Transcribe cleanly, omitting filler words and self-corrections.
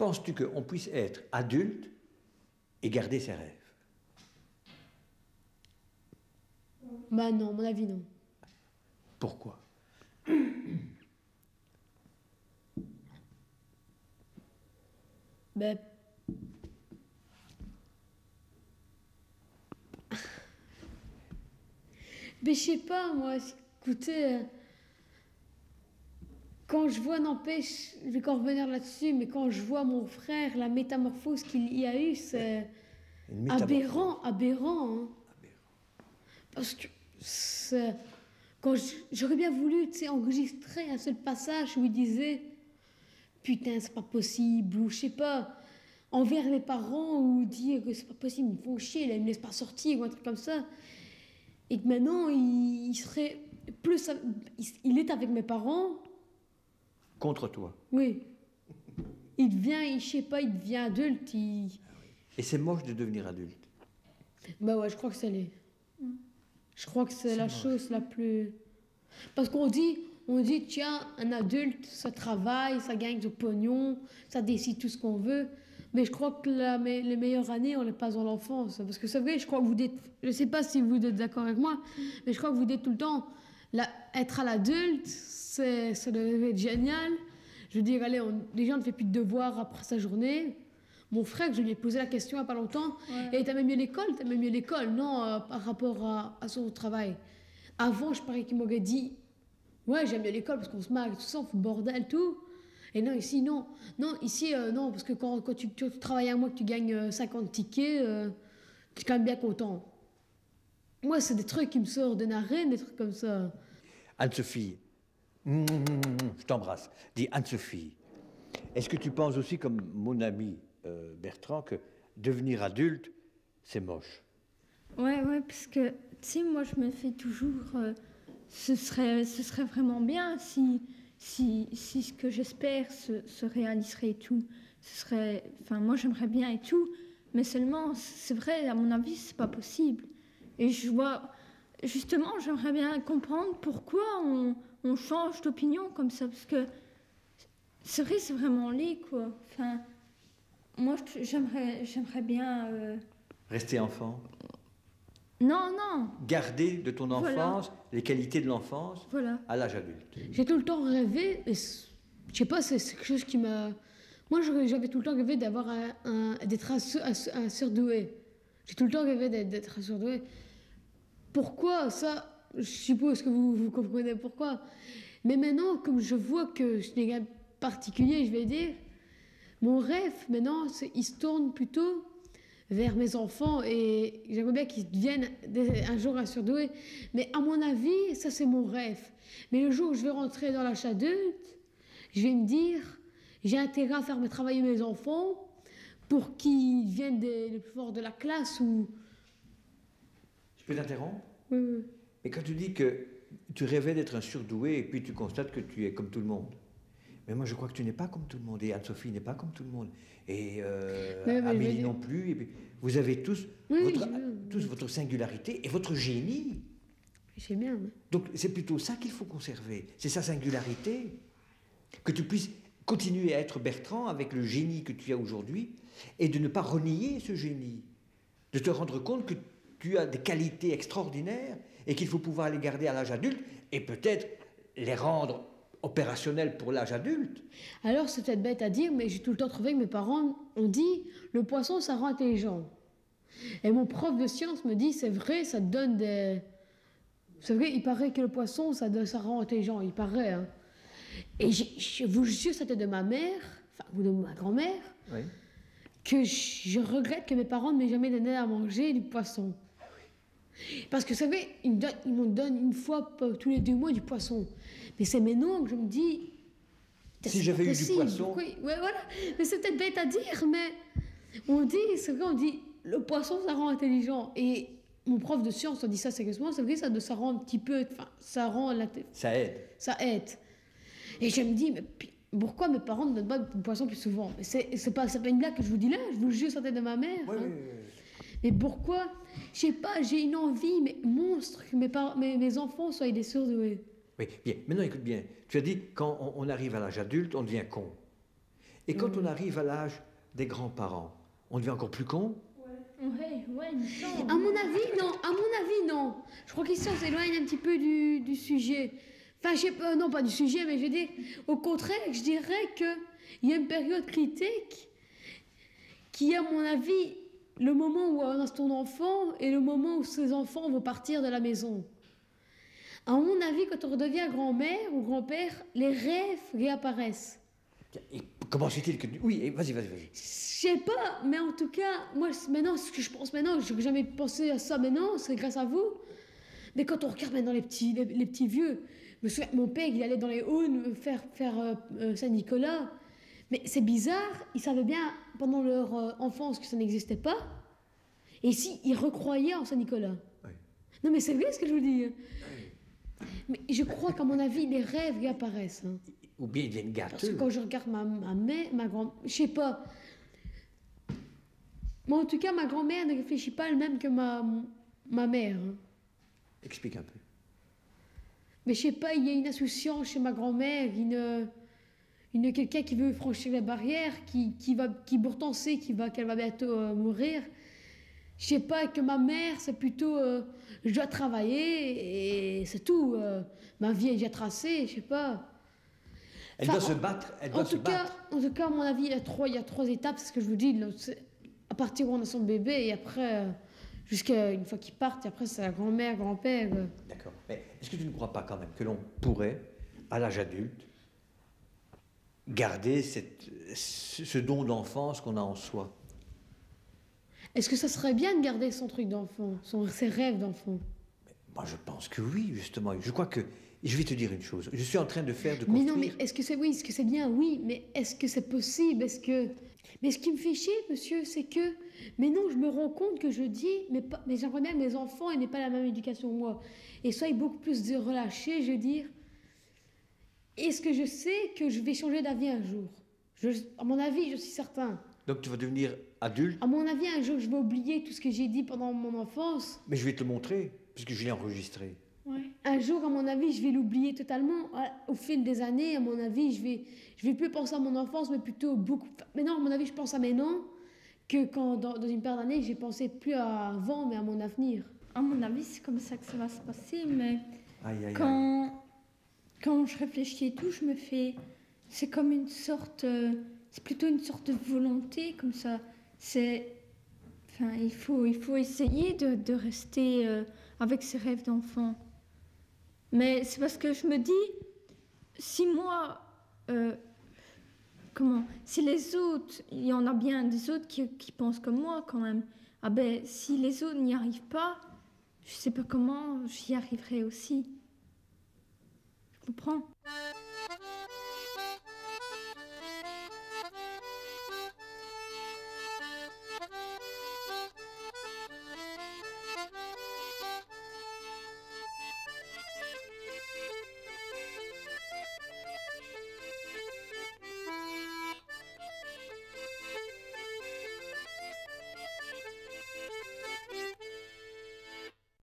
Penses-tu qu'on puisse être adulte et garder ses rêves? Bah non, à mon avis non. Pourquoi? Ben... Mais je sais pas, moi, écoutez, quand je vois, n'empêche, je vais encore revenir là-dessus, mais quand je vois mon frère, la métamorphose qu'il y a eu, c'est aberrant, aberrant, hein. Parce que quand j'aurais bien voulu, tu sais, enregistrer un seul passage où il disait « Putain, c'est pas possible », ou je sais pas, envers les parents, ou dire que c'est pas possible, ils me font chier, là, ils me laissent pas sortir, ou un truc comme ça. Et que maintenant, il serait plus... Il est avec mes parents. Contre toi? Oui. Il devient, je sais pas, il devient adulte. Et c'est moche de devenir adulte? Bah ouais, je crois que c'est Je crois que c'est la chose la plus... Parce qu'on dit, tiens, un adulte, ça travaille, ça gagne du pognon, ça décide tout ce qu'on veut. Mais je crois que les meilleures années, on les passe dans l'enfance. Parce que c'est vrai, je crois que vous dites... Je sais pas si vous êtes d'accord avec moi, mais je crois que vous dites tout le temps, être à l'adulte, ça devait être génial. Je veux dire, allez, les gens ne font plus de devoirs après sa journée. Mon frère, je lui ai posé la question il n'y a pas longtemps, et t'aimes mieux l'école, non, par rapport à son travail. Avant, je parais qu'il m'aurait dit, ouais, j'aime bien l'école parce qu'on se marre et tout ça, on fout le bordel, tout. Et non, ici, non. Non, ici, non, parce que quand tu travailles un mois, que tu gagnes 50 tickets, tu es quand même bien content. Moi, c'est des trucs qui me sortent de narine, des trucs comme ça. Anne-Sophie, je t'embrasse. Dis, Anne-Sophie, est-ce que tu penses aussi, comme mon ami Bertrand, que devenir adulte, c'est moche? Ouais, parce que, tu sais, moi, je me fais toujours... ce serait vraiment bien si ce que j'espère se réaliserait et tout. Enfin, moi, j'aimerais bien et tout, mais seulement, c'est vrai, à mon avis, c'est pas possible. Et justement, j'aimerais bien comprendre pourquoi on change d'opinion comme ça, parce que c'est vrai, c'est vraiment laid, quoi. Enfin, moi, j'aimerais bien... Rester enfant? Non. Garder de ton enfance les qualités de l'enfance à l'âge adulte. J'ai tout le temps rêvé, et je sais pas, c'est quelque chose qui m'a... Moi, j'avais tout le temps rêvé d'être un surdoué. J'ai tout le temps rêvé d'être un surdoué. Pourquoi ça? Je suppose que vous comprenez pourquoi. Mais maintenant, comme je vois que je n'ai rien de particulier, je vais dire, mon rêve, maintenant, il se tourne plutôt vers mes enfants et j'aimerais bien qu'ils deviennent un jour un surdoué. Mais à mon avis, ça c'est mon rêve. Mais le jour où je vais rentrer dans l'âge adulte, je vais me dire, j'ai intérêt à faire travailler mes enfants pour qu'ils deviennent les plus forts de la classe ou... Je peux t'interrompre? Oui. Mais quand tu dis que tu rêvais d'être un surdoué et puis tu constates que tu es comme tout le monde. Mais moi, je crois que tu n'es pas comme tout le monde. Et Anne-Sophie n'est pas comme tout le monde. Et Amélie non plus. Et puis, vous avez tous, votre singularité et votre génie. C'est bien. Donc, c'est plutôt ça qu'il faut conserver. C'est sa singularité. Que tu puisses continuer à être Bertrand avec le génie que tu as aujourd'hui et de ne pas renier ce génie. De te rendre compte que tu as des qualités extraordinaires et qu'il faut pouvoir les garder à l'âge adulte et peut-être les rendre opérationnel pour l'âge adulte. Alors c'est peut-être bête à dire, mais j'ai tout le temps trouvé que mes parents ont dit le poisson ça rend intelligent. Et mon prof de sciences me dit c'est vrai, ça te donne des... C'est vrai, il paraît que le poisson ça rend intelligent, il paraît. Hein. Et je vous jure, c'était de ma mère, enfin ou de ma grand-mère, que je regrette que mes parents ne m'aient jamais donné à manger du poisson. Parce que vous savez, ils m'en donnent une fois tous les 2 mois du poisson. Mais c'est maintenant que je me dis... Si j'avais eu du poisson... Ouais, voilà. Mais c'est peut-être bête à dire, mais on dit, c'est vrai, on dit, le poisson, ça rend intelligent. Et mon prof de sciences, on dit ça sérieusement, c'est vrai, ça rend un petit peu... Enfin, ça rend... Ça aide. Ça aide. Et je me dis, mais pourquoi mes parents ne donnent pas du poisson plus souvent? Mais c'est pas une blague que je vous dis là, je vous jure, ça tête de ma mère. Oui, hein. oui. Mais pourquoi? Je sais pas, j'ai une envie mais monstre que mes enfants soient des surdoués. Oui, bien. Maintenant, écoute bien. Tu as dit, quand on arrive à l'âge adulte, on devient con. Et quand on arrive à l'âge des grands-parents, on devient encore plus con? Ouais, il me semble. À mon avis, non. Je crois qu'ici, on s'éloigne un petit peu du sujet. Enfin, je sais pas, non, pas du sujet, mais je veux dire, au contraire, je dirais qu'il y a une période critique qui est, à mon avis, le moment où on a ton enfant et le moment où ses enfants vont partir de la maison. À mon avis, quand on redevient grand-mère ou grand-père, les rêves réapparaissent. Et comment c'est-il que... Oui, vas-y. Je sais pas, mais en tout cas, moi, maintenant, ce que je pense maintenant, je n'aurais jamais pensé à ça maintenant, c'est grâce à vous. Mais quand on regarde maintenant les petits vieux, je me souviens, mon père, il allait dans les Hauts faire Saint-Nicolas. Mais c'est bizarre, ils savaient bien pendant leur enfance que ça n'existait pas. Et si, ils recroyaient en Saint-Nicolas. Oui. Non, mais c'est vrai ce que je vous dis. Mais je crois qu'à mon avis, les rêves réapparaissent. Hein. Ou bien ils deviennent Parce gâteux. que quand je regarde ma grand... Je sais pas. Moi, en tout cas, ma grand-mère ne réfléchit pas elle-même que ma mère. Hein. Explique un peu. Mais je sais pas, il y a une insouciance chez ma grand-mère, quelqu'un qui veut franchir les barrières, qui pourtant sait qu'elle va bientôt mourir. Je sais pas, que ma mère, c'est plutôt je dois travailler et c'est tout. Ma vie est déjà tracée, je sais pas. Elle doit se battre. En tout cas, à mon avis, il y a trois étapes, c'est ce que je vous dis. À partir où on a son bébé et après, jusqu'à une fois qu'il part, et après c'est la grand-mère, grand-père. D'accord. Mais est-ce que tu ne crois pas quand même que l'on pourrait, à l'âge adulte, garder ce don d'enfance qu'on a en soi? Est-ce que ça serait bien de garder son truc d'enfant, ses rêves d'enfant? Moi, je pense que oui, justement. Je crois que... Je vais te dire une chose. Je suis en train de Mais construire... non, mais est-ce que c'est bien? Oui, mais est-ce que c'est possible? Mais ce qui me fait chier, monsieur, c'est que... Mais non, je me rends compte que je dis, mais j'aimerais bien que mes enfants n'aient pas la même éducation que moi. Et soient beaucoup plus de relâchés, je veux dire. Est-ce que je sais que je vais changer d'avis un jour? À mon avis, je suis certain. Donc tu vas devenir adulte? À mon avis, un jour, je vais oublier tout ce que j'ai dit pendant mon enfance. Mais je vais te le montrer, puisque je l'ai enregistré. Ouais. Un jour, à mon avis, je vais l'oublier totalement. Au fil des années, à mon avis, je vais plus penser à mon enfance, mais plutôt beaucoup... Mais non, à mon avis, je pense à maintenant que quand, dans une paire d'années, j'ai pensé plus à avant, mais à mon avenir. À mon avis, c'est comme ça que ça va se passer, mais Aïe, aïe, aïe. quand je réfléchis et tout, je me fais... C'est comme une sorte... c'est plutôt une sorte de volonté, comme ça. Enfin, il faut essayer de rester avec ses rêves d'enfant. Mais c'est parce que je me dis, si moi... si les autres, il y en a bien des autres qui pensent comme moi quand même. Ah ben, si les autres n'y arrivent pas, je sais pas comment j'y arriverai aussi. Je comprends.